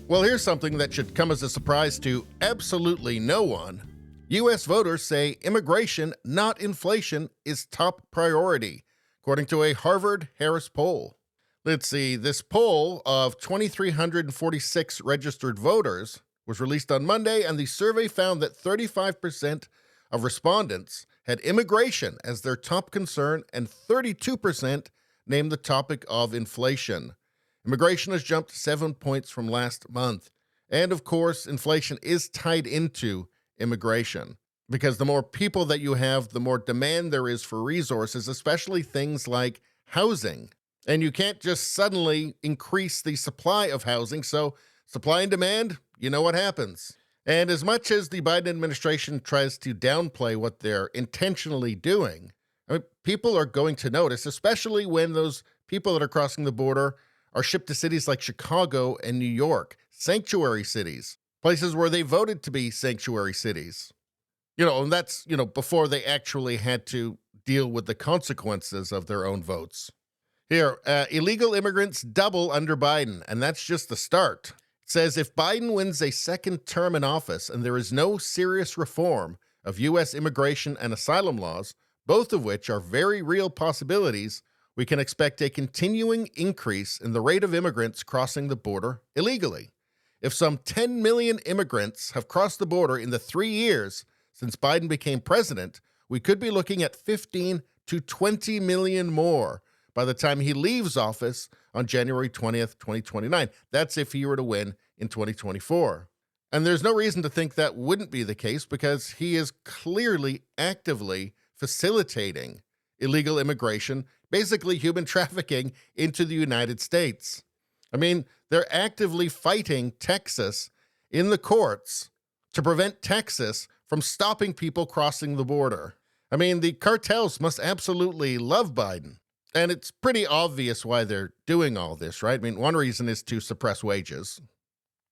Well, here's something that should come as a surprise to absolutely no one. U.S. voters say immigration, not inflation, is top priority, according to a Harvard-Harris poll. Let's see, this poll of 2,346 registered voters was released on Monday, and the survey found that 35% of respondents had immigration as their top concern, and 32% named the topic of inflation. Immigration has jumped 7 points from last month. And of course, inflation is tied into immigration, because the more people that you have, the more demand there is for resources, especially things like housing. And you can't just suddenly increase the supply of housing, so supply and demand, you know what happens. And as much as the Biden administration tries to downplay what they're intentionally doing, people are going to notice, especially when those people that are crossing the border are shipped to cities like Chicago and New York, sanctuary cities, places where they voted to be sanctuary cities. And that's, before they actually had to deal with the consequences of their own votes. Here, illegal immigrants double under Biden, and that's just the start. It says if Biden wins a second term in office and there is no serious reform of U.S. immigration and asylum laws, both of which are very real possibilities, we can expect a continuing increase in the rate of immigrants crossing the border illegally. If some 10 million immigrants have crossed the border in the 3 years since Biden became president, we could be looking at 15 to 20 million more by the time he leaves office on January 20th, 2029. That's if he were to win in 2024. And there's no reason to think that wouldn't be the case, because he is clearly actively facilitating illegal immigration, basically human trafficking, into the United States. They're actively fighting Texas in the courts to prevent Texas from stopping people crossing the border. The cartels must absolutely love Biden. And it's pretty obvious why they're doing all this, right? One reason is to suppress wages,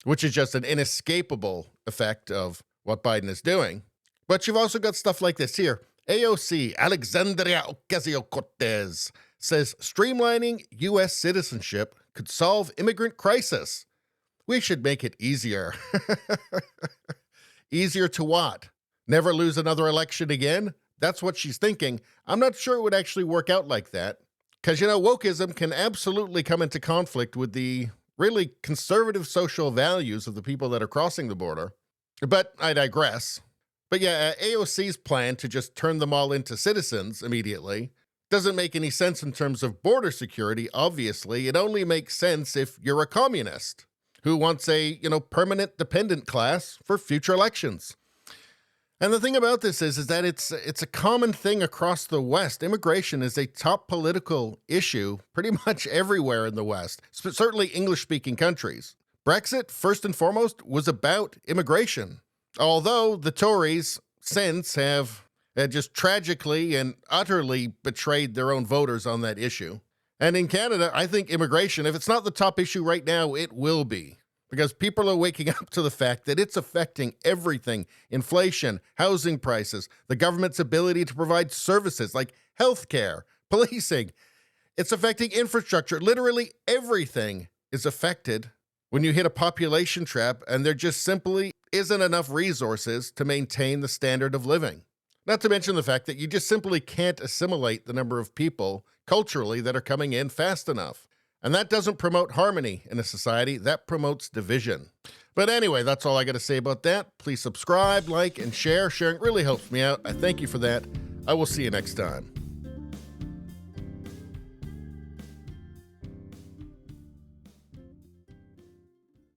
which is just an inescapable effect of what Biden is doing. But you've also got stuff like this here. AOC, Alexandria Ocasio-Cortez, says streamlining U.S. citizenship could solve immigrant crisis. We should make it easier. Easier to what? Never lose another election again? That's what she's thinking. I'm not sure it would actually work out like that. Because, wokeism can absolutely come into conflict with the really conservative social values of the people that are crossing the border. But I digress. But yeah, AOC's plan to just turn them all into citizens immediately doesn't make any sense in terms of border security, obviously. It only makes sense if you're a communist who wants a, permanent dependent class for future elections. And the thing about this is that it's a common thing across the West. Immigration is a top political issue pretty much everywhere in the West, certainly English-speaking countries. Brexit, first and foremost, was about immigration. Although the Tories since have just tragically and utterly betrayed their own voters on that issue. And in Canada, I think immigration, if it's not the top issue right now, it will be. Because people are waking up to the fact that it's affecting everything. Inflation, housing prices, the government's ability to provide services like healthcare, policing. It's affecting infrastructure. Literally everything is affected when you hit a population trap and there just simply isn't enough resources to maintain the standard of living. Not to mention the fact that you just simply can't assimilate the number of people culturally that are coming in fast enough. And that doesn't promote harmony in a society, that promotes division. But anyway, that's all I got to say about that. Please subscribe, like, and share. Sharing really helps me out. I thank you for that. I will see you next time.